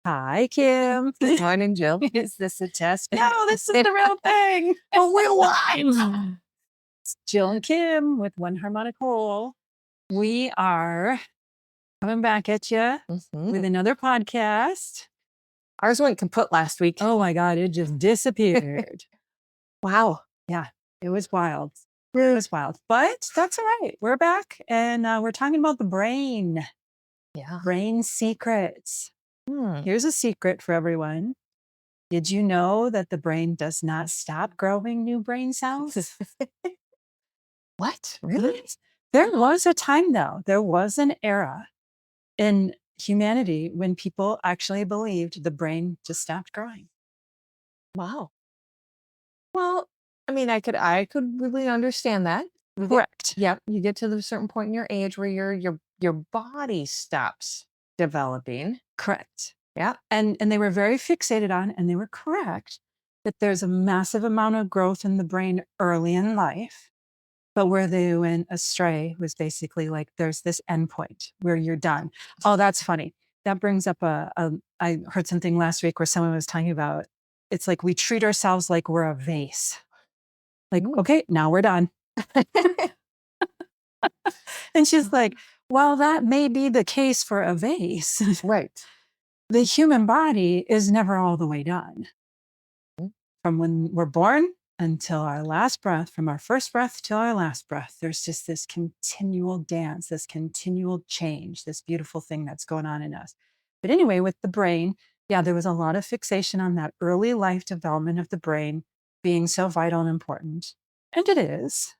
Hi, Kim. Morning, Jill. Is this a test? No, this is the real thing. Oh, we're live. It's Jill and Kim with One Harmonic Whole. We are coming back at you with another podcast. Ours went kaput last week. Oh my God, it just disappeared. Wow. Yeah, it was wild. It was wild, but that's all right. We're back and we're talking about the brain. Yeah. Brain secrets. Here's a secret for everyone. Did you know that the brain does not stop growing new brain cells? What? Really? There was a time, though. There was an era in humanity when people actually believed the brain just stopped growing. Wow. Well, I mean, I could really understand that. Correct. Yep. You get to the certain point in your age where your body stops developing. Correct. Yeah. And they were very fixated on, and they were correct, that there's a massive amount of growth in the brain early in life. But where they went astray was basically like, there's this endpoint where you're done. Oh, that's funny. That brings up I heard something last week where someone was talking about, it's like we treat ourselves like we're a vase. Like, okay, now we're done. And she's like, well, that may be the case for a vase. Right. The human body is never all the way done. From when we're born until our last breath, from our first breath till our last breath, there's just this continual dance, this continual change, this beautiful thing that's going on in us. But anyway, with the brain, yeah, there was a lot of fixation on that early life development of the brain being so vital and important. And it is.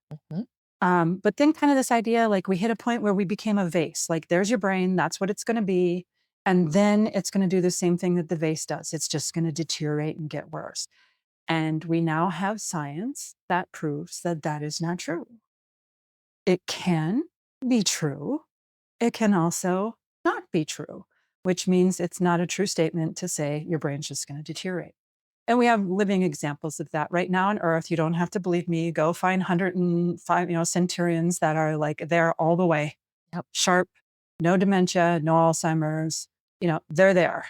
But then kind of this idea, like we hit a point where we became a vase, like there's your brain, that's what it's going to be. And then it's going to do the same thing that the vase does. It's just going to deteriorate and get worse. And we now have science that proves that that is not true. It can be true. It can also not be true, which means it's not a true statement to say your brain's just going to deteriorate. And we have living examples of that right now on Earth. You don't have to believe me. Go find 105, centenarians that are like there all the way. Yep. Sharp, no dementia, no Alzheimer's. They're there.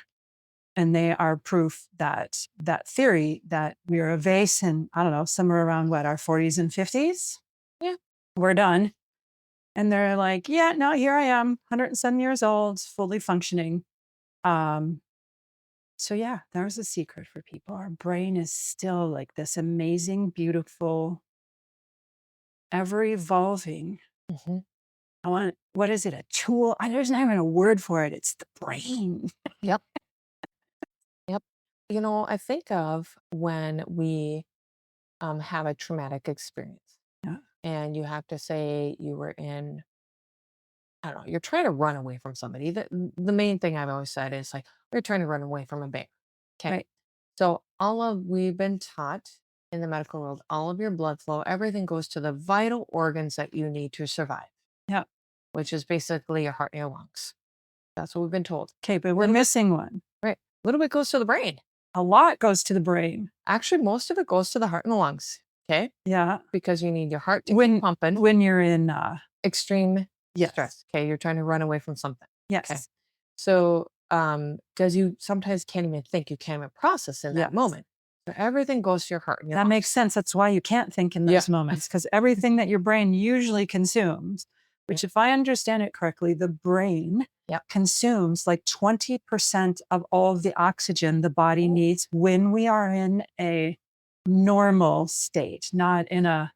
And they are proof that that theory that we're a vase and I don't know, somewhere around our 40s and 50s. Yeah. We're done. And they're like, yeah, no, here I am, 107 years old, fully functioning. So yeah, there's a secret for people. Our brain is still like this amazing, beautiful, ever evolving. What is it? A tool? There's not even a word for it. It's the brain. Yep. Yep. I think of when we have a traumatic experience. Yeah. And you have to say you were in, I don't know, you're trying to run away from somebody. The main thing I've always said is like, we're trying to run away from a bear. Okay. Right. So we've been taught in the medical world, all of your blood flow, everything goes to the vital organs that you need to survive. Yeah. Which is basically your heart and your lungs. That's what we've been told. Okay, but we're missing one. Right. A little bit goes to the brain. A lot goes to the brain. Actually, most of it goes to the heart and the lungs. Okay. Yeah. Because you need your heart to keep pumping. When you're in extreme stress. Okay. You're trying to run away from something. Yes. Okay. So, because you sometimes can't even think, you can't even process in that moment. So everything goes to your heart and your lungs. Makes sense. That's why you can't think in those moments, because everything that your brain usually consumes, which if I understand it correctly, the brain consumes like 20% of all of the oxygen the body needs when we are in a normal state, not in a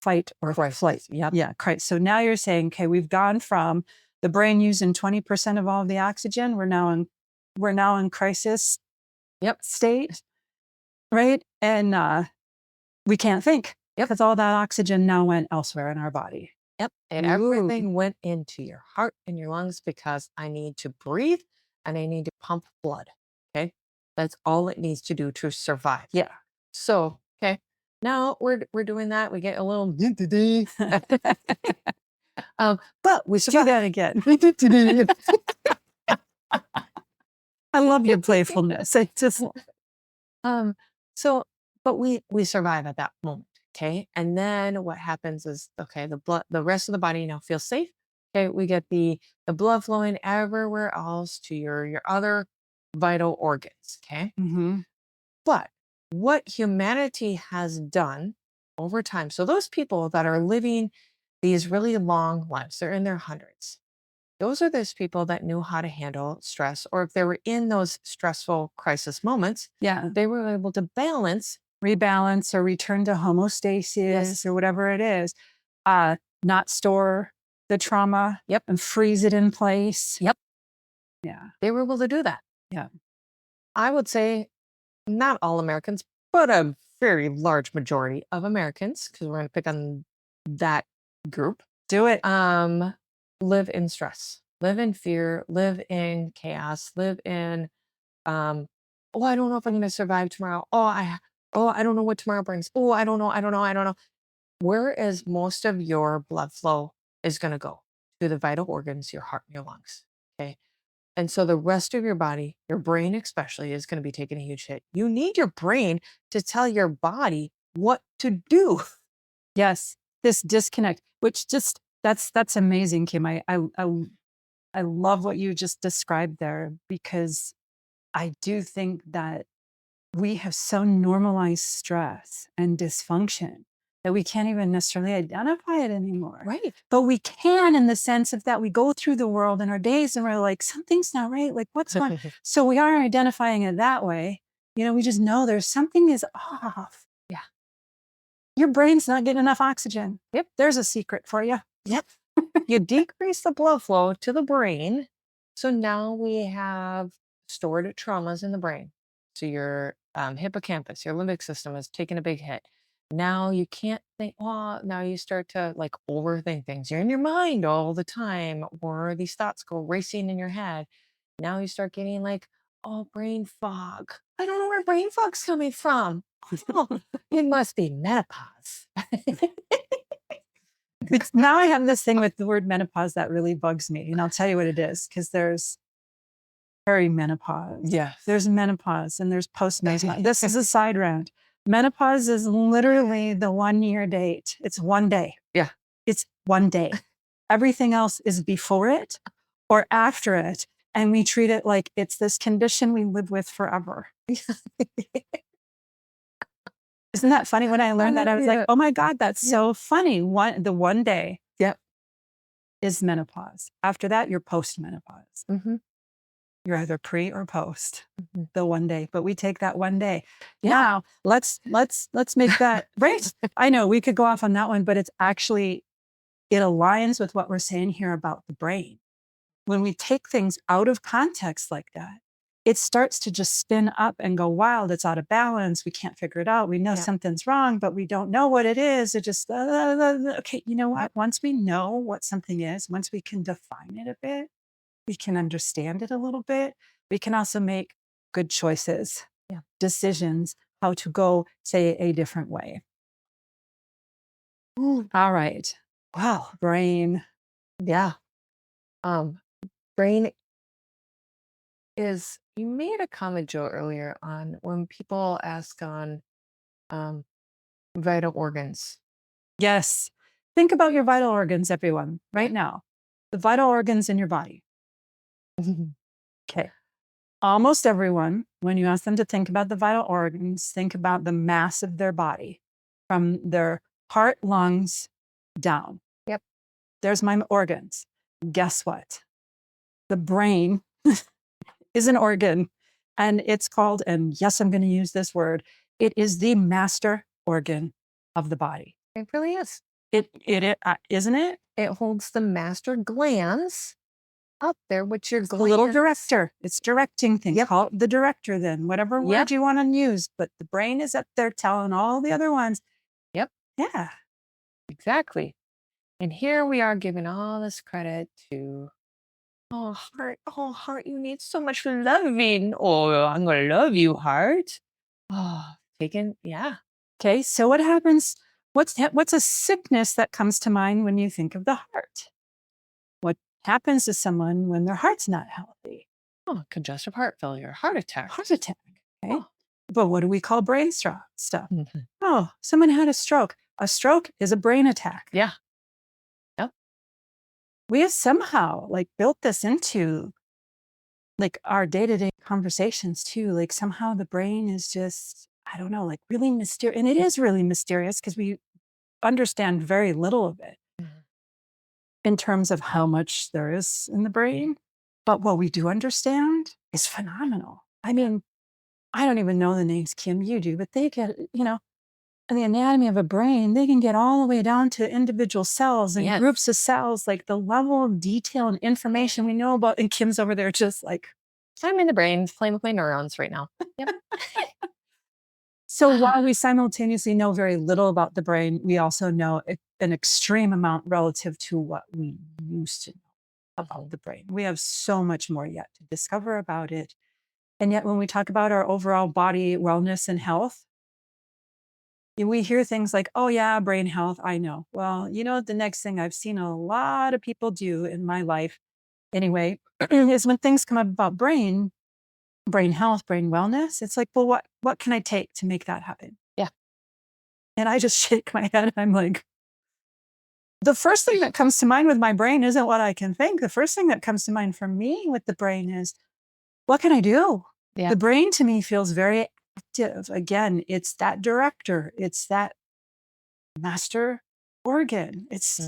fight or flight. Yeah. So now you're saying, okay, we've gone from the brain using 20% of all of the oxygen. We're now in crisis state. Right. And we can't think because all that oxygen now went elsewhere in our body. Yep. And everything went into your heart and your lungs because I need to breathe and I need to pump blood. Okay. That's all it needs to do to survive. Yeah. So, okay. Now we're doing that. We get a little but we survive. Do that again. I love your playfulness. It's just but we survive at that moment. Okay. And then what happens is, okay, the rest of the body now feels safe. Okay. We get the blood flowing everywhere else to your other vital organs. Okay. Mm-hmm. But what humanity has done over time, so those people that are living these really long lives, they're in their hundreds. Those are those people that knew how to handle stress, or if they were in those stressful crisis moments, Yeah. they were able to balance. Rebalance or return to homeostasis or whatever it is. Not store the trauma. Yep. And freeze it in place. Yep. Yeah. They were able to do that. Yeah. I would say not all Americans, but a very large majority of Americans, because we're going to pick on that group, Do it. live in stress, live in fear, live in chaos, live in, oh, I don't know if I'm going to survive tomorrow. I don't know what tomorrow brings. Oh, I don't know. Where is most of your blood flow is going to go? To the vital organs, your heart and your lungs. Okay. And so the rest of your body, your brain especially, is going to be taking a huge hit. You need your brain to tell your body what to do. Yes. This disconnect, which just that's amazing, Kim. I love what you just described there, because I do think that we have so normalized stress and dysfunction that we can't even necessarily identify it anymore. Right. But we can, in the sense of that we go through the world in our days and we're like, something's not right. Like, what's going on? So we are identifying it that way. We just know there's something is off. Yeah. Your brain's not getting enough oxygen. Yep. There's a secret for you. Yep. You decrease the blood flow to the brain. So now we have stored traumas in the brain. So your hippocampus, your limbic system is taking a big hit. Now you can't think, now you start to like overthink things. You're in your mind all the time, or these thoughts go racing in your head. Now you start getting like, brain fog. I don't know where brain fog's coming from. Oh, it must be menopause. Now I have this thing with the word menopause that really bugs me. And I'll tell you what it is, because there's perimenopause. Yeah. There's menopause and there's postmenopause. This is a side round. Menopause is literally the 1 year date. It's 1 day. Yeah. It's 1 day. Everything else is before it or after it. And we treat it like it's this condition we live with forever. Isn't that funny? When I learned that, I was like, oh my God, that's so funny. The 1 day is menopause. After that, you're postmenopause. Mm-hmm. You're either pre or post the 1 day, but we take that 1 day. Yeah. Now let's make that right. I know we could go off on that one, but it's actually, it aligns with what we're saying here about the brain. When we take things out of context like that, it starts to just spin up and go wild. It's out of balance. We can't figure it out. We know something's wrong, but we don't know what it is. It just, okay, you know what? Once we know what something is, once we can define it a bit, we can understand it a little bit, we can also make good choices, decisions, how to go, say, a different way. All right. Wow. Brain. Yeah. Brain is, you made a comment, Joe, earlier on when people ask on vital organs. Yes. Think about your vital organs, everyone, right now. The vital organs in your body. Okay. Almost everyone, when you ask them to think about the vital organs, think about the mass of their body from their heart, lungs down. Yep. There's my organs. Guess what? The brain is an organ, and it's called, and yes, I'm going to use this word, it is the master organ of the body. It really is. It isn't it? It holds the master glands up there, which your The little director. It's directing things. Call it the director then, whatever word you want to use. But the brain is up there telling all the other ones. Yep. Yeah. Exactly. And here we are giving all this credit to, heart. Oh, heart, you need so much loving. Oh, I'm going to love you, heart. Oh, Okay. So what happens? What's a sickness that comes to mind when you think of the heart? What happens to someone when their heart's not healthy? Oh, congestive heart failure, heart attack. Heart attack. Okay. Oh. But what do we call brain stuff? Mm-hmm. Oh, someone had a stroke. A stroke is a brain attack. Yeah. Yep. We have somehow built this into like our day-to-day conversations too. Like somehow the brain is just, I don't know, like really mysterious. And it is really mysterious because we understand very little of it in terms of how much there is in the brain. But what we do understand is phenomenal. I mean, I don't even know the names, Kim, you do, but they get, in the anatomy of a brain, they can get all the way down to individual cells and Yes. groups of cells, like the level of detail and information we know about. And Kim's over there just like, I'm in the brain playing with my neurons right now. Yep. so while we simultaneously know very little about the brain, we also know an extreme amount relative to what we used to know about the brain. We have so much more yet to discover about it. And yet when we talk about our overall body wellness and health, we hear things like, oh yeah, brain health, I know. Well, the next thing I've seen a lot of people do in my life anyway, is when things come up about brain health, brain wellness, it's like, well, what can I take to make that happen? Yeah. And I just shake my head. I'm like, the first thing that comes to mind with my brain isn't what I can think. The first thing that comes to mind for me with the brain is, what can I do? Yeah. The brain to me feels very active. Again, it's that director. It's that master organ. It's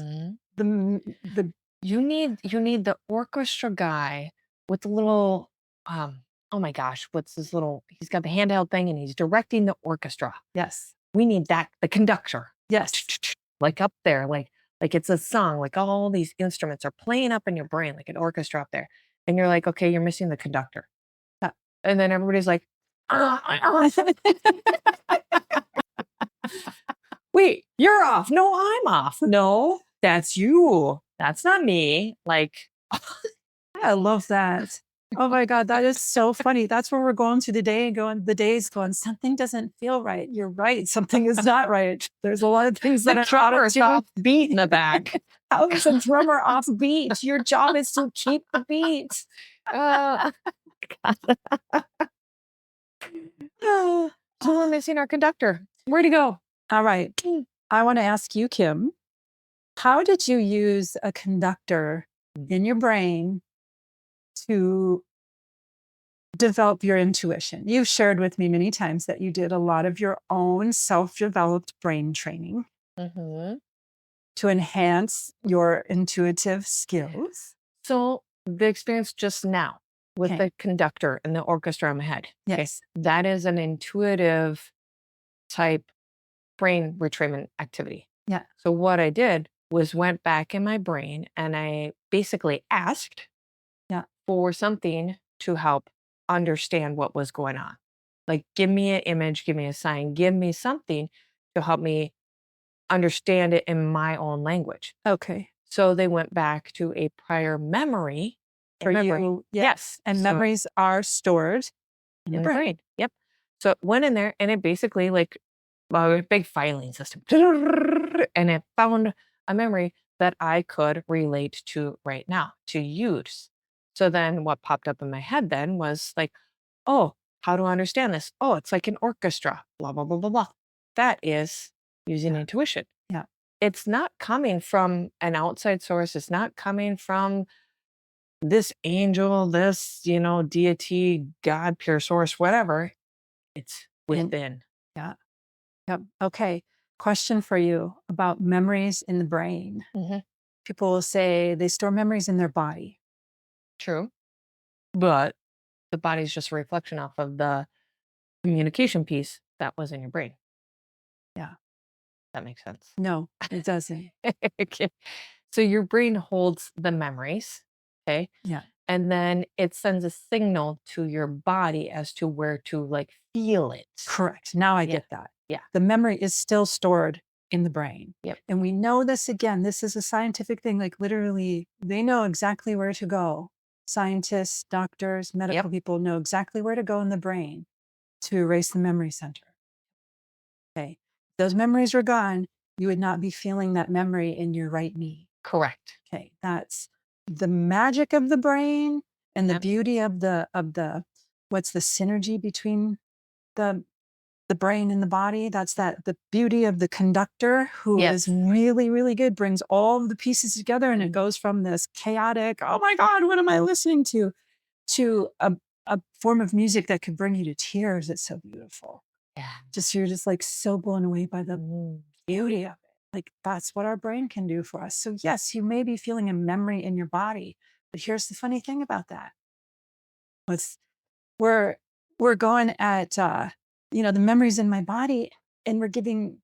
the you need the orchestra guy with the little oh my gosh, what's this little, he's got the handheld thing and he's directing the orchestra. yes. We need that, the conductor. Yes. Like up there, like it's a song, like all these instruments are playing up in your brain, like an orchestra up there. And you're like, okay, you're missing the conductor. And then everybody's like, wait, you're off. No, I'm off. No, that's you. That's not me. Like, I love that. Oh my God, that is so funny. That's where we're going to the days going, something doesn't feel right. You're right. Something is not right. There's a lot of things that the are out of drummer's tune. off beat in the back. How is a drummer off beat? Your job is to keep the beat. So we're missing our conductor. Where'd he go? All right. I want to ask you, Kim, how did you use a conductor in your brain to develop your intuition? You've shared with me many times that you did a lot of your own self-developed brain training to enhance your intuitive skills. So the experience just now with the conductor and the orchestra in my head. Yes. Okay, that is an intuitive type brain retrieval activity. Yeah. So what I did was went back in my brain and I basically asked for something to help understand what was going on. Like, give me an image, give me a sign, give me something to help me understand it in my own language. Okay. So they went back to a prior memory For you. Yes. And So memories are stored in in your the brain. brain. Yep. So it went in there and it basically like a big filing system. And it found a memory that I could relate to right now to use. So then what popped up in my head then was like, oh, how do I understand this? Oh, it's like an orchestra, blah, blah, blah, blah, blah. That is using intuition. Yeah. It's not coming from an outside source. It's not coming from this angel, this, deity, God, pure source, whatever. It's within. Yeah. Yep. Okay. Question for you about memories in the brain. People will say they store memories in their body. True. But the body's just a reflection off of the communication piece that was in your brain. Yeah. That makes sense. No, it doesn't. Okay. So your brain holds the memories. Okay. Yeah. And then it sends a signal to your body as to where to like feel it. Correct. Now I get that. Yeah. The memory is still stored in the brain. Yep. And we know this again. This is a scientific thing. Like literally, they know exactly where to go. Scientists, doctors, medical people know exactly where to go in the brain to erase the memory center. Okay. If those memories were gone, you would not be feeling that memory in your right knee. Correct. Okay. That's the magic of the brain and the beauty of the what's the synergy between the brain and the body. That's the beauty of the conductor who is really, really good, brings all of the pieces together and it goes from this chaotic, oh my God, what am I listening to to a form of music that could bring you to tears. It's so beautiful. Yeah. You're just like so blown away by the Mm. beauty of it. Like that's what our brain can do for us. So yes, you may be feeling a memory in your body, but here's the funny thing about that. We're going at the memories in my body, and we're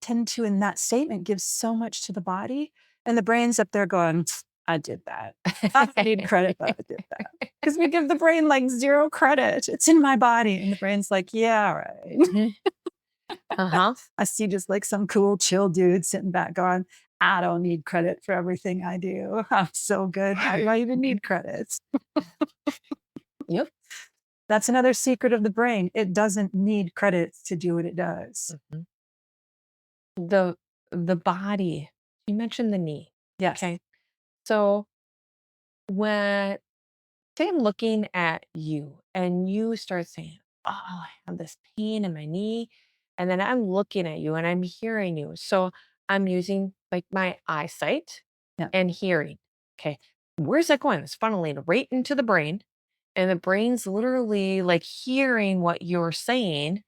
tend to in that statement give so much to the body, and the brain's up there going, I did that. I don't need credit, but I did that. Because we give the brain like zero credit. It's in my body. And the brain's like, yeah, right. Uh-huh. I see just like some cool, chill dude sitting back going, I don't need credit for everything I do. I'm so good. I don't even need credits. Yep. That's another secret of the brain. It doesn't need credits to do what it does. The body. You mentioned the knee. Yes. Okay. So when say I'm looking at you and you start saying, oh, I have this pain in my knee. And then I'm looking at you and I'm hearing you. So I'm using like my eyesight Yeah. and hearing. Okay. Where's that going? It's funneling right into the brain. And the brain's literally like hearing what you're saying.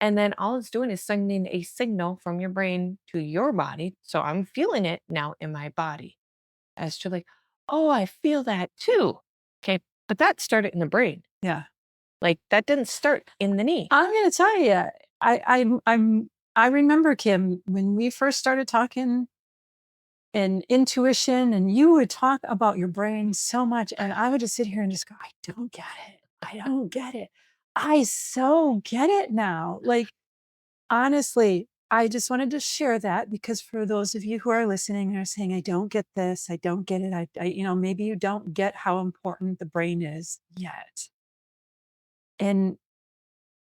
And then all it's doing is sending a signal from your brain to your body. So I'm feeling it now in my body as to like, oh, I feel that too. Okay. But that started in the brain. Yeah. Like that didn't start in the knee. I'm going to tell you, I remember, Kim, when we first started talking and intuition, and you would talk about your brain so much, and I would just sit here and just go, I don't get it. I don't get it. I so get it now. Like, honestly, I just wanted to share that because for those of you who are listening and are saying, I don't get this, I don't get it. Maybe you don't get how important the brain is yet. And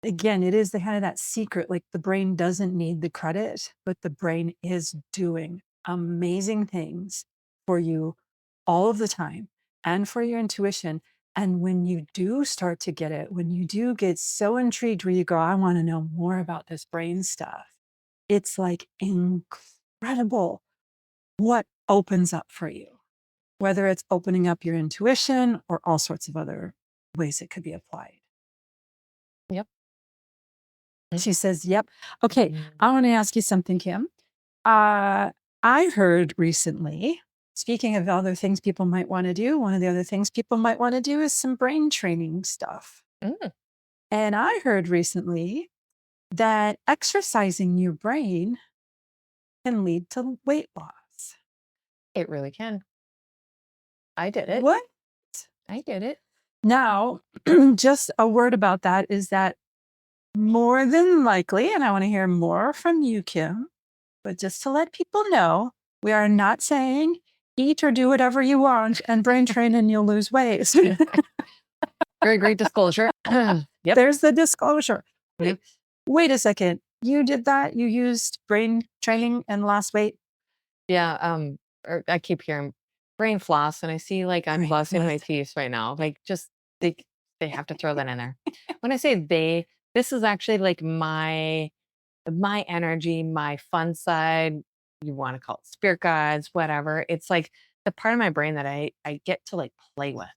again, it is the kind of that secret, like the brain doesn't need the credit, but the brain is doing amazing things for you all of the time and for your intuition. And when you do start to get it, when you do get so intrigued where you go, I want to know more about this brain stuff, it's like incredible what opens up for you, whether it's opening up your intuition or all sorts of other ways it could be applied. Yep. She says, yep. Okay, I want to ask you something, Kim. I heard recently, speaking of other things people might want to do, one of the other things people might want to do is some brain training stuff. And I heard recently that exercising your brain can lead to weight loss. It really can. I did it. What? I did it. Now, just a word about that is that more than likely, and I want to hear more from you, Kim, but just to let people know, we are not saying eat or do whatever you want and brain train and you'll lose weight. Very great disclosure. Yep. There's the disclosure. Yep. Wait a second. You did that? You used brain training and lost weight? Yeah. I keep hearing brain floss, and I see like I'm Brain flossing my floss. teeth right now. Like just they have to throw that in there. When I say this is actually like my energy, my fun side. You want to call it spirit guides, whatever. It's like the part of my brain that I get to like play with.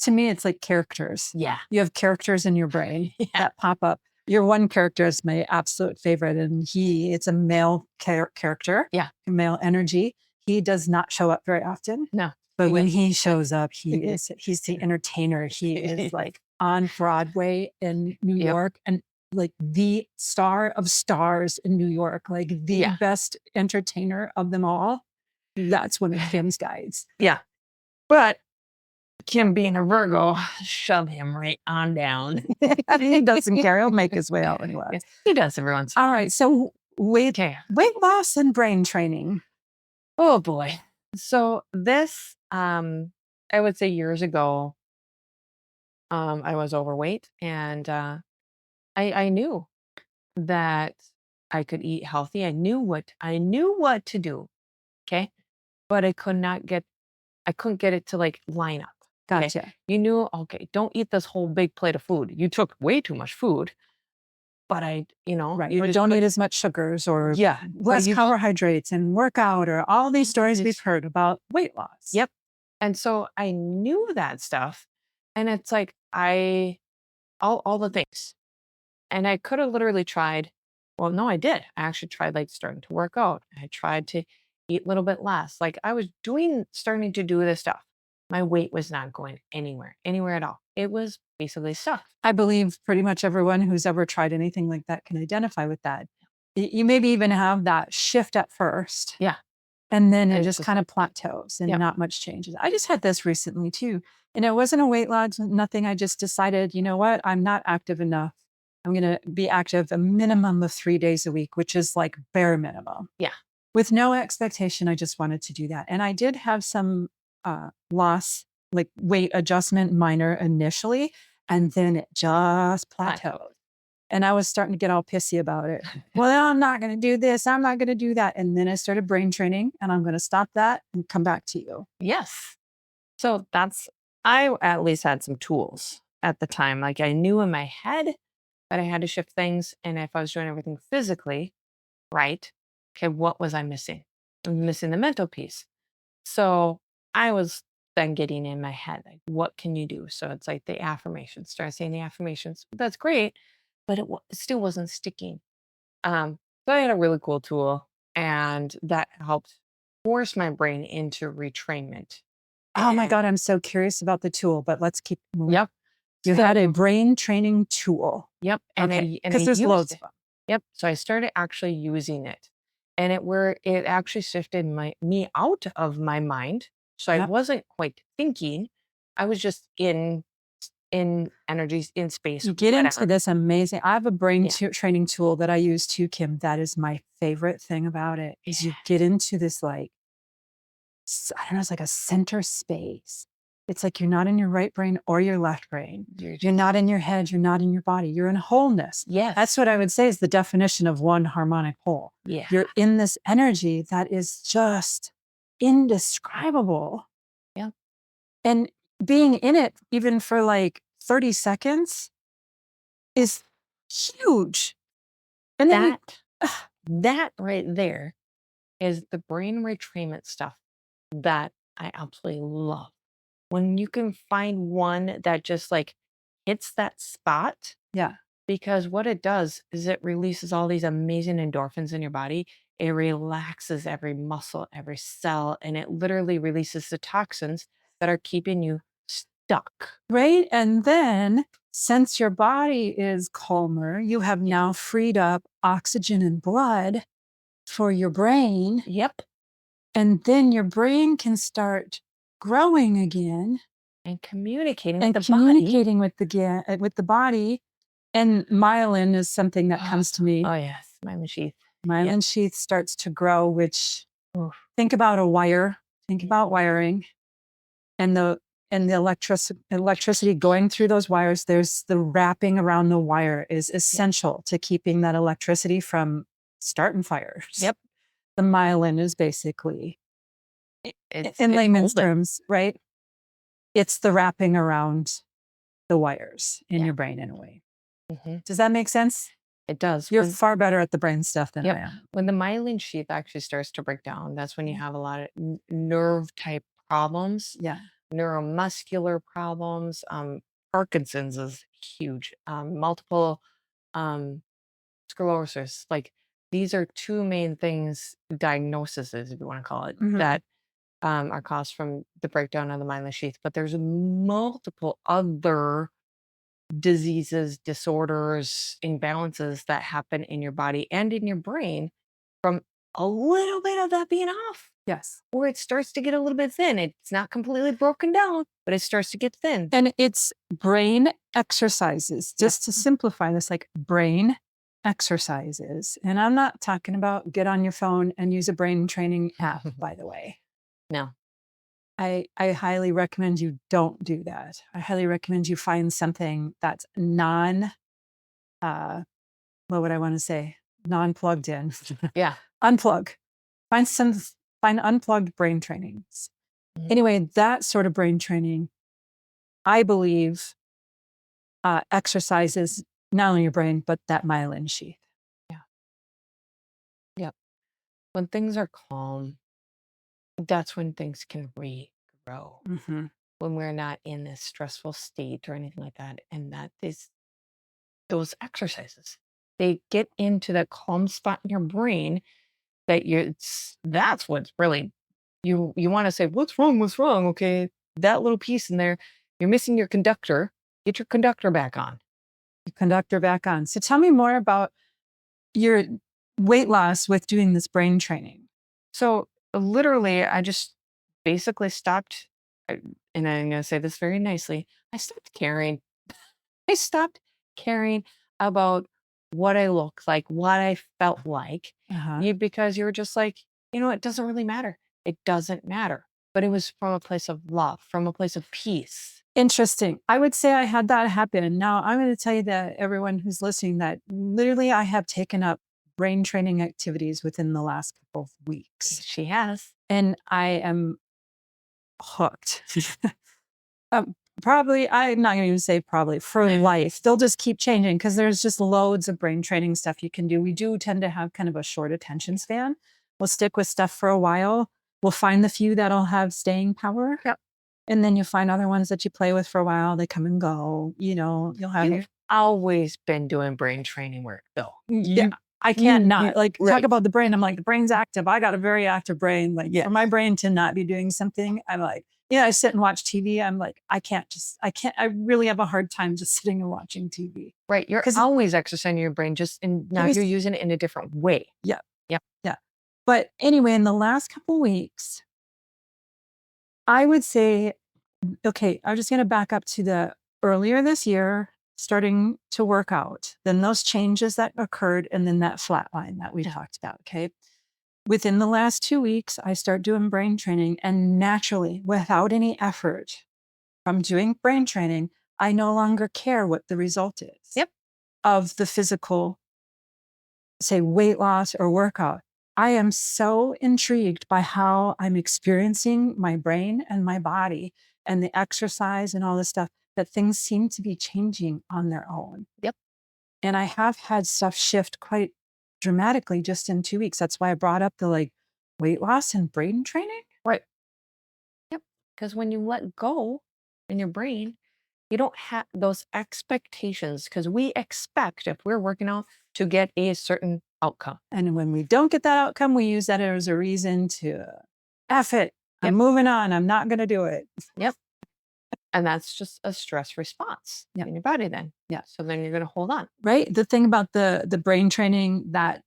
To me, it's like characters. Yeah. You have characters in your brain that pop up. Your one character is my absolute favorite, and it's a male character. Yeah. Male energy. He does not show up very often. No. But when he shows up, he's the entertainer. He is like on Broadway in New York and like the star of stars in New York, like the best entertainer of them all. That's one of Kim's guides. Yeah. But Kim being a Virgo, shove him right on down. He doesn't care. He'll make his way out anyway. He does every once. All right. So weight loss and brain training. Oh boy. So this, I would say years ago, I was overweight, and I knew that I could eat healthy. I knew what to do. Okay. But I couldn't get it to like line up. Gotcha. Okay? You knew, okay, don't eat this whole big plate of food. You took way too much food, but right. You don't eat as much sugars or less carbohydrates and work out or all these stories we've heard about weight loss. Yep. And so I knew that stuff. And it's like, all the things. And I could have literally tried, well, no, I did. I actually tried like starting to work out. I tried to eat a little bit less. Like I was starting to do this stuff. My weight was not going anywhere at all. It was basically stuck. I believe pretty much everyone who's ever tried anything like that can identify with that. You maybe even have that shift at first. Yeah. And then it It's just just, kind of plateaus and yep. not much changes. I just had this recently too. And it wasn't a weight loss, nothing. I just decided, you know what? I'm not active enough. I'm going to be active a minimum of 3 days a week, which is like bare minimum. Yeah. With no expectation, I just wanted to do that. And I did have some loss, like weight adjustment minor initially, and then it just plateaued. And I was starting to get all pissy about it. Well, I'm not going to do this. I'm not going to do that. And then I started brain training, and I'm going to stop that and come back to you. Yes. So I at least had some tools at the time. Like I knew in my head that I had to shift things. And if I was doing everything physically, right? Okay, what was I missing? I'm missing the mental piece. So I was then getting in my head, like, what can you do? So it's like the affirmations, start saying the affirmations. That's great, but it still wasn't sticking. So I had a really cool tool, and that helped force my brain into retrainment. Oh my God, I'm so curious about the tool, but let's keep moving. Yep. You had a brain training tool. Yep. And Okay, I because there's used loads it. of them. Yep. So I started actually using it, and it actually shifted me out of my mind. So I Yep. wasn't quite thinking. I was just in energies, in space, You get into whatever. this amazing. I have a brain Yeah. training tool that I use too, Kim. That is my favorite thing about it. Is you get into this like I don't know, it's like a center space. It's like you're not in your right brain or your left brain. You're not in your head. You're not in your body. You're in wholeness. Yes. That's what I would say is the definition of one harmonic whole. Yeah. You're in this energy that is just indescribable. Yeah. And being in it, even for like 30 seconds, is huge. And then That right there is the brain retrainment stuff that I absolutely love. When you can find one that just like hits that spot, yeah. because what it does is it releases all these amazing endorphins in your body. It relaxes every muscle, every cell, and it literally releases the toxins that are keeping you stuck. Right. And then since your body is calmer, you have now freed up oxygen and blood for your brain. Yep. And then your brain can start growing again And communicating and with the body. communicating with the body. And myelin is something that comes to me. Oh, yes. Myelin sheath. Myelin sheath starts to grow, which think about a wire, think about wiring and the electricity going through those wires. There's the wrapping around the wire is essential to keeping that electricity from starting fires. Yep. The myelin is basically, It's in layman's golden. terms, right? It's the wrapping around the wires in your brain in a way. Does that make sense? It does. You're far better at the brain stuff than I am. When the myelin sheath actually starts to break down, that's when you have a lot of nerve type problems. Yeah. Neuromuscular problems. Parkinson's is huge. Multiple sclerosis. Like these are two main things, diagnoses, if you want to call it, that are caused from the breakdown of the myelin sheath. But there's multiple other diseases, disorders, imbalances that happen in your body and in your brain from a little bit of that being off. Yes. Or it starts to get a little bit thin. It's not completely broken down, but it starts to get thin. And it's brain exercises, just to simplify this, like brain exercises. And I'm not talking about get on your phone and use a brain training app, by the way. No. I highly recommend you don't do that. I highly recommend you find something that's what would I want to say? Non-plugged in. Yeah. Unplug. Find unplugged brain trainings. Anyway, that sort of brain training, I believe, exercises not only your brain, but that myelin sheath. Yeah. Yep. When things are calm, that's when things can regrow. when we're not in this stressful state or anything like that. And that is those exercises. They get into that calm spot in your brain that that's what's really you want to say, what's wrong? What's wrong? Okay. That little piece in there, you're missing your conductor. Get your conductor back on. Your conductor back on. So tell me more about your weight loss with doing this brain training. So literally, I just basically stopped, and I'm going to say this very nicely. I stopped caring. I stopped caring about what I looked like, what I felt like, because you were just like, it doesn't really matter. It doesn't matter. But it was from a place of love, from a place of peace. Interesting. I would say I had that happen. Now, I'm going to tell you that everyone who's listening that literally I have taken up brain training activities within the last couple of weeks. She has. And I am hooked. Probably, I'm not going to even say probably, for life. They'll just keep changing because there's just loads of brain training stuff you can do. We do tend to have kind of a short attention span. We'll stick with stuff for a while. We'll find the few that'll have staying power. Yep. And then you'll find other ones that you play with for a while. They come and go. You'll have. You've always been doing brain training work, though. Yeah. I can't not talk about the brain. I'm like, the brain's active. I got a very active brain. Like for my brain to not be doing something, I'm like, I sit and watch TV. I'm like, I really have a hard time just sitting and watching TV. Right. You're always exercising your brain, now you're using it in a different way. Yeah. But anyway, in the last couple of weeks, I would say, okay, I'm just going to back up to the earlier this year, starting to work out, then those changes that occurred, and then that flat line that we talked about, okay? Within the last 2 weeks, I start doing brain training, and naturally, without any effort from doing brain training, I no longer care what the result is of the physical, say, weight loss or workout. I am so intrigued by how I'm experiencing my brain and my body and the exercise and all this stuff, that things seem to be changing on their own. Yep. And I have had stuff shift quite dramatically just in 2 weeks. That's why I brought up the weight loss and brain training. Right. Yep. Because when you let go in your brain, you don't have those expectations, because we expect, if we're working out, to get a certain outcome. And when we don't get that outcome, we use that as a reason to F it. I'm moving on. I'm not going to do it. Yep. And that's just a stress response in your body then. Yeah. So then you're going to hold on. Right. The thing about the brain training, that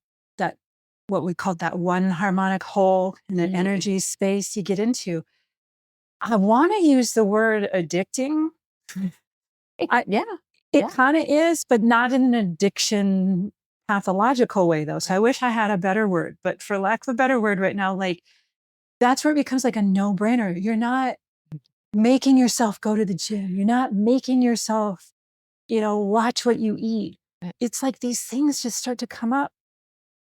what we call that one harmonic whole in an energy space you get into, I want to use the word addicting. It kind of is, but not in an addiction pathological way, though. So I wish I had a better word, but for lack of a better word right now, that's where it becomes like a no-brainer. You're not making yourself go to the gym. You're not making yourself, watch what you eat. It's like these things just start to come up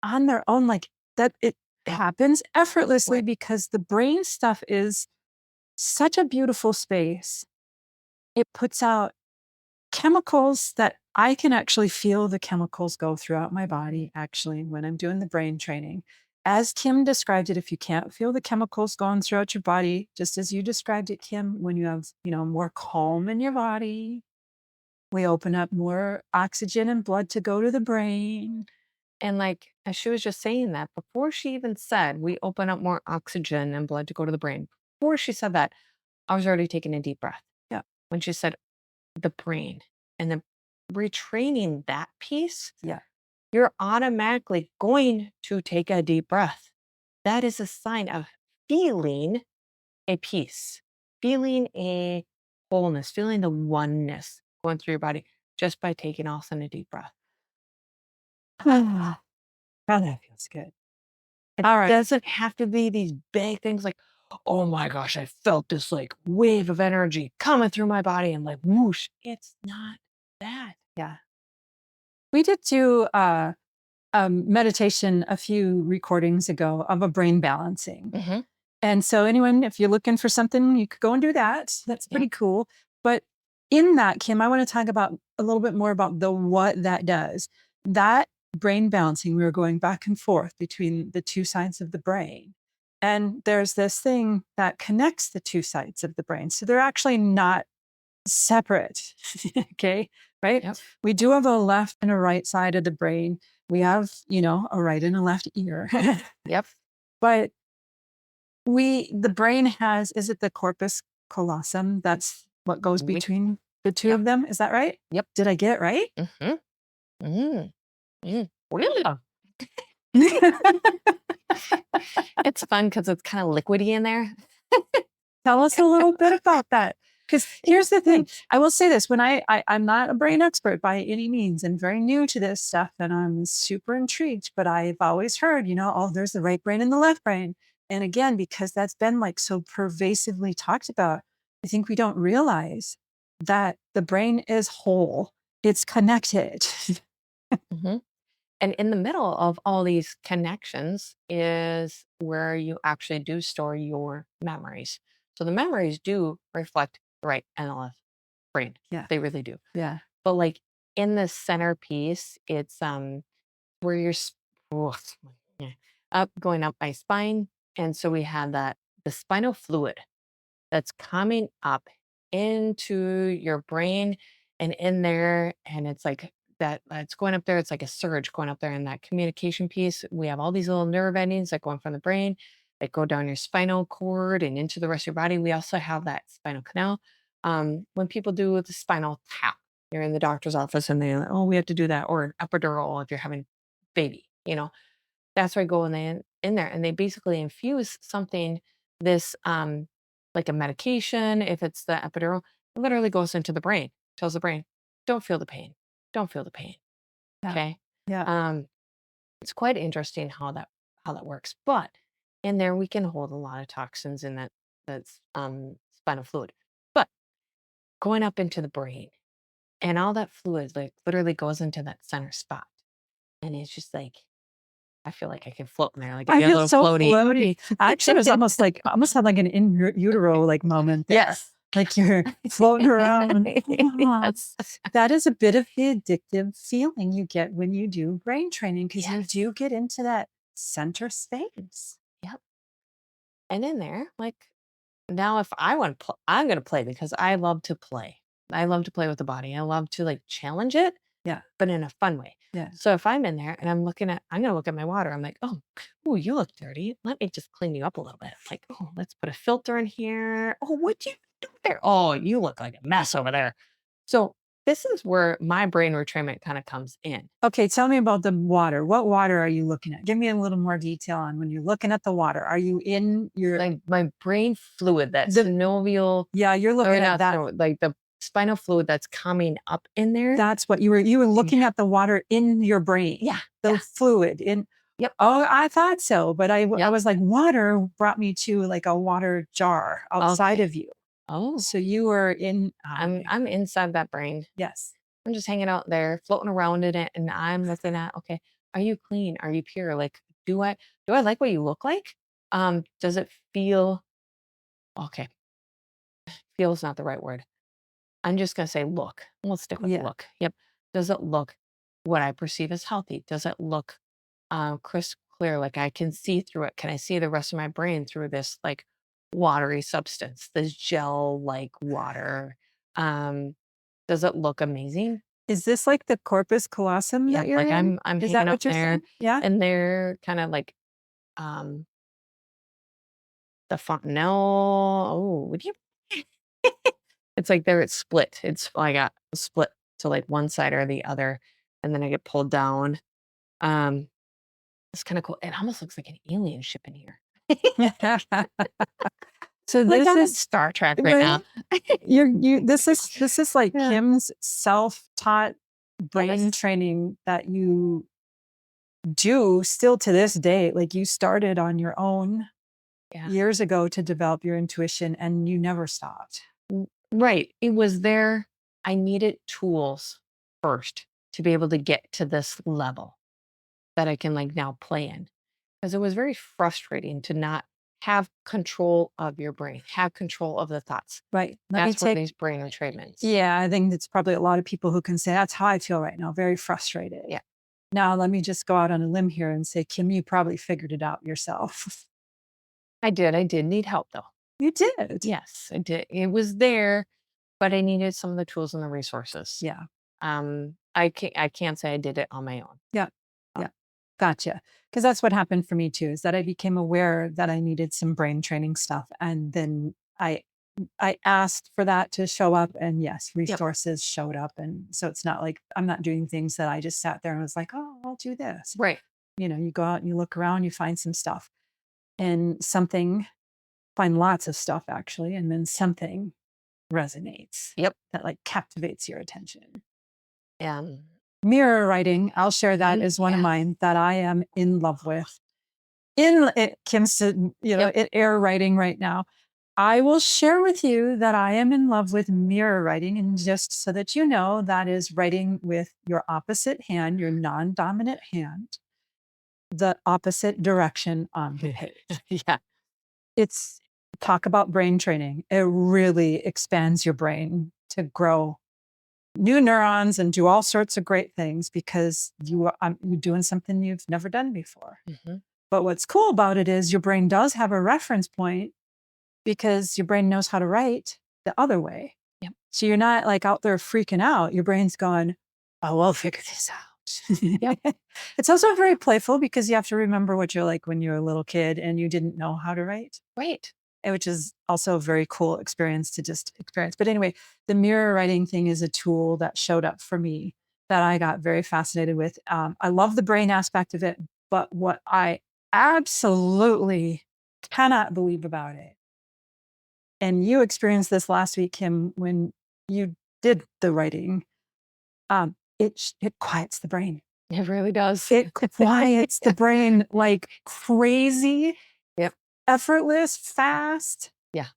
on their own, like that. It happens effortlessly because the brain stuff is such a beautiful space. It puts out chemicals that I can actually feel the chemicals go throughout my body, actually, when I'm doing the brain training. As Kim described it, if you can't feel the chemicals going throughout your body, just as you described it, Kim, when you have, more calm in your body, we open up more oxygen and blood to go to the brain. And as she was just saying that, before she even said, we open up more oxygen and blood to go to the brain, before she said that, I was already taking a deep breath. Yeah. When she said the brain and then retraining that piece, you're automatically going to take a deep breath. That is a sign of feeling a peace, feeling a wholeness, feeling the oneness going through your body just by taking also a deep breath. God, that feels good. It doesn't have to be these big things like, oh my gosh, I felt this wave of energy coming through my body and whoosh. It's not that. Yeah. We did do meditation a few recordings ago of a brain balancing. And so anyone, if you're looking for something, you could go and do that. That's pretty cool. But in that, Kim, I want to talk about a little bit more about what that does. That brain balancing, we were going back and forth between the two sides of the brain. And there's this thing that connects the two sides of the brain. So they're actually not separate. Okay. Right. Yep. We do have a left and a right side of the brain. We have, a right and a left ear. Yep. But the brain has, is it the corpus callosum? That's what goes between the two Yep. of them. Is that right? Yep. Did I get it right? Mm-hmm. Yeah. It's fun because it's kind of liquidy in there. Tell us a little bit about that. Because here's the thing. I will say this, when I'm not a brain expert by any means and very new to this stuff, and I'm super intrigued, but I've always heard, there's the right brain and the left brain. And again, because that's been like so pervasively talked about, I think we don't realize that the brain is whole. It's connected. Mm-hmm. And in the middle of all these connections is where you actually do store your memories. So the memories do reflect the right and the left brain. Yeah. They really do. Yeah. But like in the centerpiece, it's where you're up going up my spine. And so we have the spinal fluid that's coming up into your brain and in there, and it's like that's going up there. It's like a surge going up there in that communication piece. We have all these little nerve endings that go in from the brain that go down your spinal cord and into the rest of your body. We also have that spinal canal. When people do the spinal tap, you're in the doctor's office and they, oh, we have to do that, or an epidural if you're having baby, that's where I go in there, and they basically infuse something, this like a medication. If it's the epidural, it literally goes into the brain, tells the brain, don't feel the pain, don't feel the pain. Yeah. Okay. Yeah. It's quite interesting how that works. But in there, we can hold a lot of toxins in that's spinal fluid. But going up into the brain, and all that fluid like literally goes into that center spot, and it's just like, I feel like I can float in there, like I a feel little so floaty. floaty. Actually, it was almost had like an in utero like moment there. Yes. Like you're floating around. Yes. That is a bit of the addictive feeling you get when you do brain training, because you Yes. do get into that center space. Yep. And in there, like now, if I want to, I'm going to play because I love to play. I love to play with the body. I love to like challenge it, Yeah. but in a fun way. Yeah. So if I'm in there and I'm going to look at my water. I'm like, oh, you look dirty. Let me just clean you up a little bit. Like, oh, let's put a filter in here. Oh, what'd you do there? Oh, you look like a mess over there. So this is where my brain retraining kind of comes in. Okay, tell me about the water. What water are you looking at? Give me a little more detail on when you're looking at the water. Are you in your like my brain fluid, that synovial? Yeah, you're looking at that. Like the spinal fluid that's coming up in there. That's what you were looking at, the water in your brain. Yeah. The fluid in. Yep. Oh, I thought so. But I was like, water brought me to like a water jar outside of you. Oh. So you were in. I'm inside that brain. Yes. I'm just hanging out there, floating around in it, and I'm looking at, okay, are you clean? Are you pure? Like, do I like what you look like? Does it feel okay? Feel is not the right word. I'm just gonna say look. We'll stick with look. Yep. Does it look what I perceive as healthy? Does it look crisp clear? Like I can see through it. Can I see the rest of my brain through this like watery substance, this gel like water? Does it look amazing? Is this like the corpus callosum that you're like in? I'm Is hanging that up what you're there, saying? Yeah. and they're kind of like the fontanelle. Oh, would you? It's like it's split. I got split to like one side or the other, and then I get pulled down. It's kind of cool. It almost looks like an alien ship in here. So Like this I'm in is Star Trek right now. This is like Kim's self-taught brain training that you do still to this day. Like you started on your own years ago to develop your intuition, and you never stopped. Right. It was there. I needed tools first to be able to get to this level that I can like now play in. Because it was very frustrating to not have control of your brain, have control of the thoughts. Right. That's what these brain retrainments. Yeah, I think it's probably a lot of people who can say, that's how I feel right now, very frustrated. Yeah. Now, let me just go out on a limb here and say, Kim, you probably figured it out yourself. I did need help though. You did. Yes, I did. It was there, but I needed some of the tools and the resources. Yeah. I can't say I did it on my own. Yeah. Uh, Yeah. Gotcha. Because that's what happened for me too, is that I became aware that I needed some brain training stuff. And then I asked for that to show up, and yes, Yep. resources showed up. And so it's not like I'm not doing things that I just sat there and was like, oh, I'll do this. Right. You go out and you look around, you find some stuff and find lots of stuff actually. And then something resonates Yep. that like captivates your attention. And Mirror writing, I'll share that is one of yeah. mine that I am in love with. Kim's, Yep. in air writing right now. I will share with you that I am in love with mirror writing. And just so that you know, that is writing with your opposite hand, your non-dominant hand, the opposite direction on the page. Yeah. It's talk about brain training. It really expands your brain to grow new neurons and do all sorts of great things because you're doing something you've never done before. Mm-hmm. But what's cool about it is your brain does have a reference point because your brain knows how to write the other way. Yep. So you're not like out there freaking out. Your brain's going, oh, we'll figure this out. Yep. It's also very playful because you have to remember what you're like when you're a little kid and you didn't know how to write. Right. Which is also a very cool experience to just experience. But anyway, the mirror writing thing is a tool that showed up for me that I got very fascinated with. I love the brain aspect of it, but what I absolutely cannot believe about it, and you experienced this last week, Kim, when you did the writing, it quiets the brain. It really does. It quiets the brain like crazy. Yep. Effortless, fast. Yeah.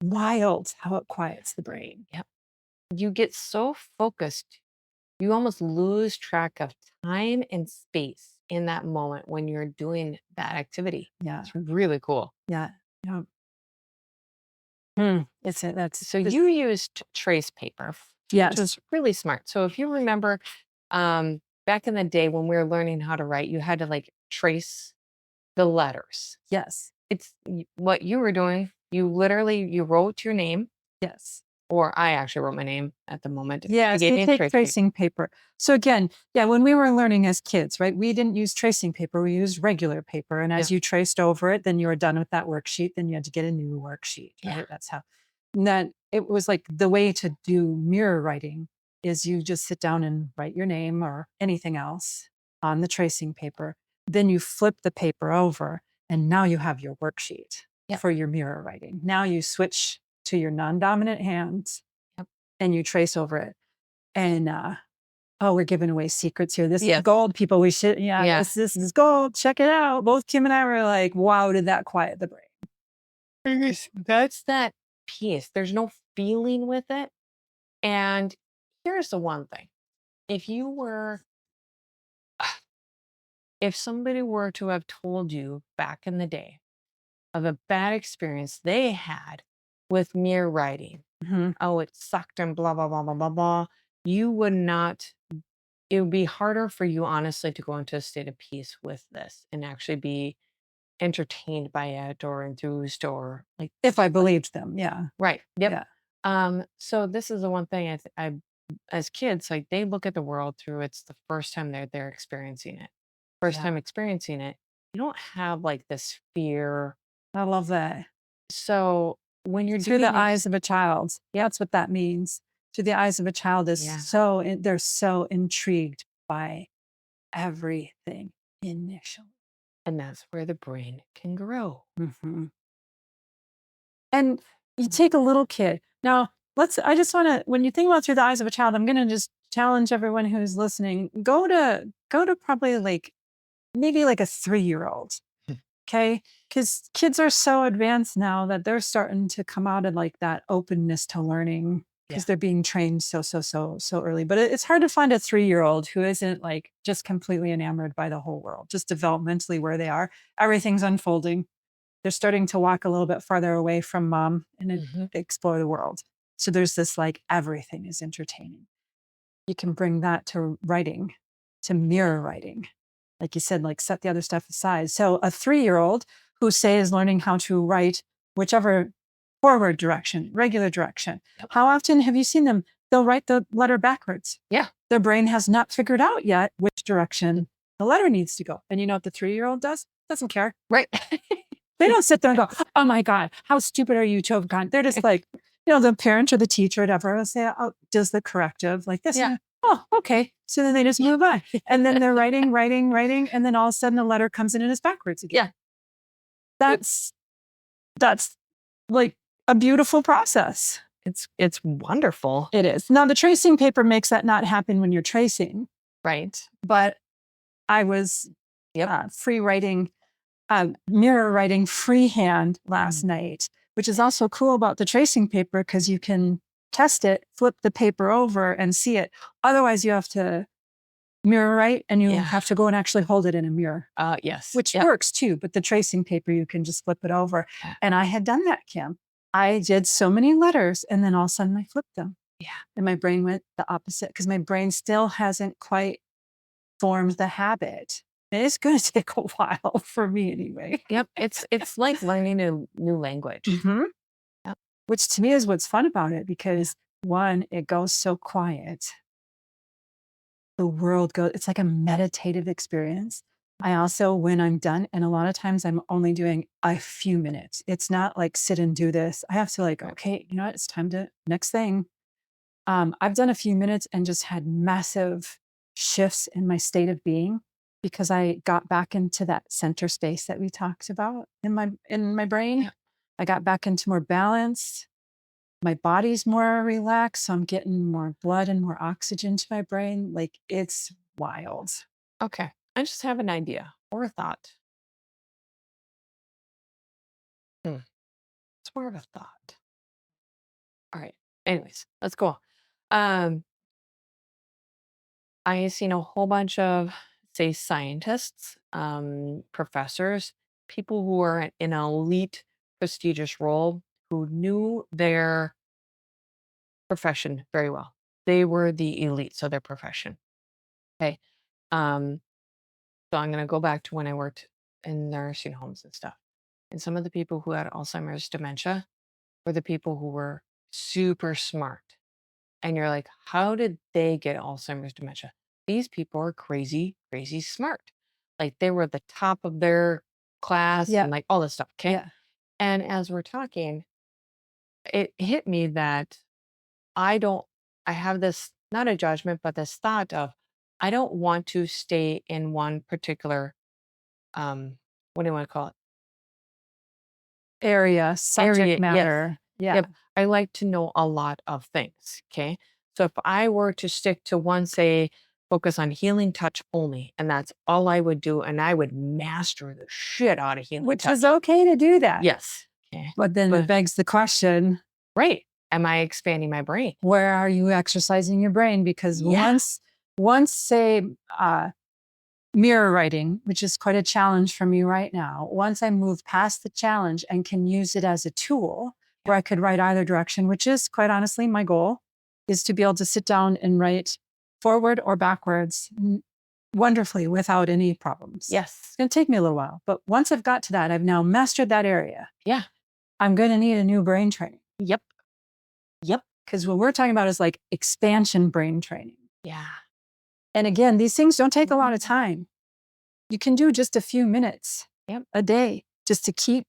Wild how it quiets the brain. Yep. You get so focused, you almost lose track of time and space in that moment when you're doing that activity. Yeah. It's really cool. Yeah. Yeah. So you used trace paper, yes. which was really smart. So if you remember, back in the day when we were learning how to write, you had to like trace the letters. Yes. It's what you were doing. You wrote your name, Yes. or I actually wrote my name at the moment. Yes. It gave We me a take trace tracing paper. So again, yeah, when we were learning as kids, right, we didn't use tracing paper. We used regular paper. And as you traced over it, then you were done with that worksheet. Then you had to get a new worksheet. Right? Yeah. That's how. And then it was like the way to do mirror writing is you just sit down and write your name or anything else on the tracing paper. Then you flip the paper over and now you have your worksheet for your mirror writing. Now you switch to your non-dominant hands and you trace over it. And we're giving away secrets here. This is gold, people. We should, this is gold. Check it out. Both Kim and I were like, wow, did that quiet the brain? That's that piece. There's no feeling with it. And here's the one thing. If somebody were to have told you back in the day of a bad experience they had with mirror writing, oh, it sucked and blah, blah, blah, blah, blah, blah, you would not, it would be harder for you, honestly, to go into a state of peace with this and actually be entertained by it or enthused or like. If I believed them, yeah. Right. Yep. Yeah. So this is the one thing I as kids, like they look at the world through it's the first time they're experiencing it. First time experiencing it, you don't have like this fear. I love that. So when you're through the eyes of a child, that's what that means. Through the eyes of a child is they're so intrigued by everything initially. And that's where the brain can grow. And you take a little kid. Now, I just want to, when you think about through the eyes of a child, I'm going to just challenge everyone who's listening, go to probably maybe like a 3-year-old. Okay. Because kids are so advanced now that they're starting to come out of like that openness to learning because they're being trained so early. But it's hard to find a 3-year-old who isn't like just completely enamored by the whole world, just developmentally where they are. Everything's unfolding. They're starting to walk a little bit farther away from mom and explore the world. So there's this like everything is entertaining. You can bring that to writing, to mirror writing. Like you said, like set the other stuff aside. So a 3-year-old who say is learning how to write whichever forward direction, regular direction. Yep. How often have you seen them? They'll write the letter backwards. Yeah. Their brain has not figured out yet which direction the letter needs to go. And you know what the 3-year-old does? Doesn't care. Right. They don't sit there and go, oh my God, how stupid are you to have gone? They're just like, the parent or the teacher or whatever will say, oh, does the corrective like this. Yeah. Oh, okay. So then they just move on. And then they're writing. And then all of a sudden the letter comes in and it's backwards again. Yeah. That's like a beautiful process. It's wonderful. It is. Now the tracing paper makes that not happen when you're tracing. Right. But I was mirror writing freehand last night, which is also cool about the tracing paper because you can test it, flip the paper over and see it. Otherwise, you have to mirror write and you have to go and actually hold it in a mirror. Yes. Which works too, but the tracing paper, you can just flip it over. And I had done that, Kim. I did so many letters and then all of a sudden I flipped them. Yeah. And my brain went the opposite because my brain still hasn't quite formed the habit. It's going to take a while for me anyway. Yep. It's like learning a new language. Mm-hmm. Yep. Which to me is what's fun about it because one, it goes so quiet. The world goes, it's like a meditative experience. I also, when I'm done, and a lot of times I'm only doing a few minutes. It's not like sit and do this. I have to okay, you know what? It's time to next thing. I've done a few minutes and just had massive shifts in my state of being because I got back into that center space that we talked about in my brain. Yeah. I got back into more balance. My body's more relaxed. So I'm getting more blood and more oxygen to my brain. Like it's wild. Okay. I just have an idea or a thought. It's more of a thought. All right. Anyways, let's go. I have seen a whole bunch of, say, scientists, professors, people who are in an elite, prestigious role who knew their profession very well. They were the elites of their profession. Okay. So I'm going to go back to when I worked in nursing homes and stuff. And some of the people who had Alzheimer's dementia were the people who were super smart. And you're like, how did they get Alzheimer's dementia? These people are crazy, crazy smart. Like they were at the top of their class and like all this stuff. Okay. Yeah. And as we're talking, it hit me that I have this, not a judgment, but this thought of, I don't want to stay in one particular, what do you want to call it? Area, subject matter. Yes. Yep. I like to know a lot of things. Okay. So if I were to stick to one, say, focus on healing touch only, and that's all I would do, and I would master the shit out of healing Which touch. is okay to do that. Yes. Okay. But then it begs the question. Right. Am I expanding my brain? Where are you exercising your brain? Because once say, mirror writing, which is quite a challenge for me right now. Once I move past the challenge and can use it as a tool where I could write either direction, which is quite honestly my goal, is to be able to sit down and write forward or backwards wonderfully without any problems. Yes. It's going to take me a little while, but once I've got to that, I've now mastered that area. Yeah. I'm going to need a new brain training. Yep. Because what we're talking about is like expansion brain training. Yeah. And again, these things don't take a lot of time. You can do just a few minutes a day just to keep.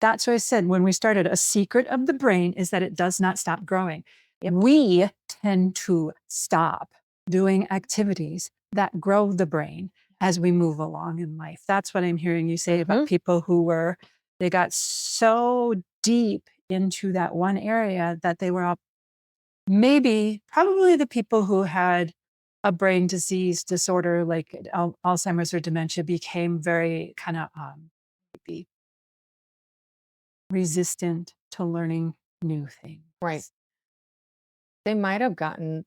That's what I said when we started. A secret of the brain is that it does not stop growing. We tend to stop doing activities that grow the brain as we move along in life. That's what I'm hearing you say about people who they got so deep into that one area that they were probably the people who had a brain disease disorder like Alzheimer's or dementia became very kind of resistant to learning new things. Right. They might have gotten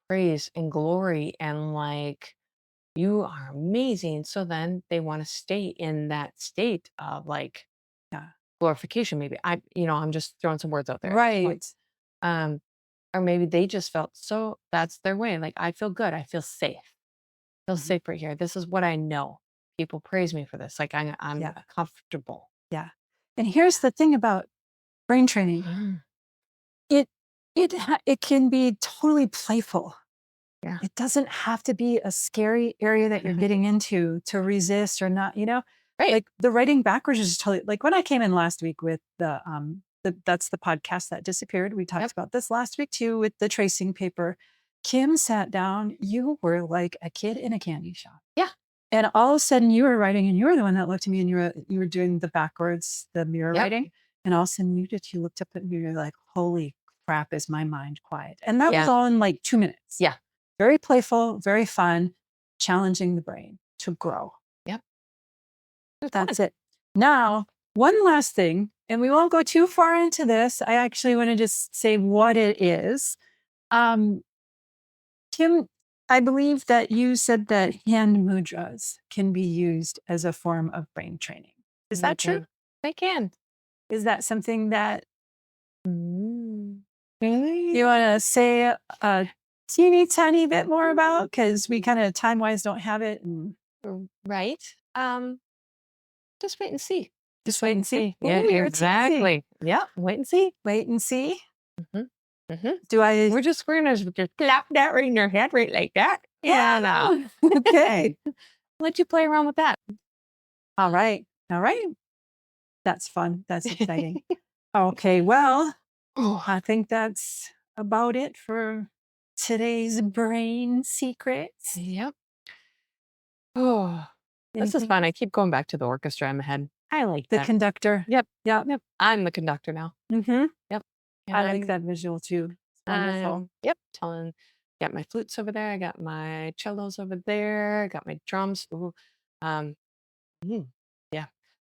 praise and glory and like, you are amazing. So then they want to stay in that state of like glorification. Maybe I'm just throwing some words out there. Right. Or maybe they just felt so that's their way. Like, I feel good. I feel safe. I feel safe right here. This is what I know. People praise me for this. Like I'm comfortable. Yeah. And here's the thing about brain training. It can be totally playful. Yeah. It doesn't have to be a scary area that you're getting into to resist or not, Right. like the writing backwards is totally like when I came in last week with that's the podcast that disappeared. We talked about this last week too with the tracing paper. Kim sat down. You were like a kid in a candy shop. Yeah. And all of a sudden you were writing and you were the one that looked at me and you were doing the backwards, the mirror writing. And all of a sudden you looked up at me and you're like, holy crap, is my mind quiet? And that was all in like 2 minutes. Yeah. Very playful, very fun, challenging the brain to grow. Yep. That's it. Now, one last thing, and we won't go too far into this. I actually want to just say what it is. Kim, I believe that you said that hand mudras can be used as a form of brain training. Is that true? They can. Is that something that Really? you want to say a teeny tiny bit more about? Because we kind of time-wise don't have it. Right. Just wait and see. Just wait and see. Yeah, Ooh, exactly. Yeah, wait and see. Wait and see. We're gonna just clap that right in your head right like that. Yeah. No. Okay. Let you play around with that. All right. That's fun. That's exciting. Okay. Well, I think that's about it for today's brain secrets. Yep. Oh, this is fun. I keep going back to the orchestra in my head. I like The that. conductor. Yep. Yep. I'm the conductor now. Yep. I like that visual too. It's wonderful. Yep. Got my flutes over there. I got my cellos over there. I got my drums. Ooh. Yeah.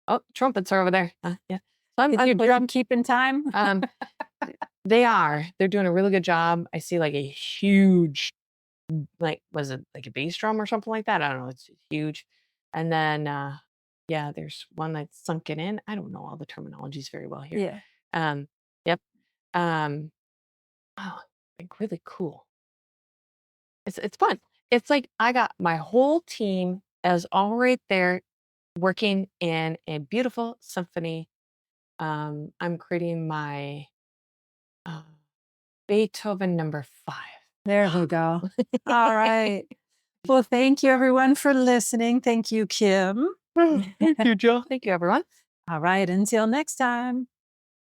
Oh, trumpets are over there. Yeah. So Is your drum keeping time? They are. They're doing a really good job. I see like a huge, like, was it like a bass drum or something like that? I don't know. It's huge. And then, yeah, there's one that's sunken in. I don't know all the terminologies very well here. Yeah. Yep. Oh, like really cool. It's fun. It's like I got my whole team as all right there working in a beautiful symphony. I'm creating my Beethoven number 5. There we go. All right. Well, thank you everyone for listening. Thank you, Kim. Thank you, Joe. Thank you, everyone. All right. Until next time.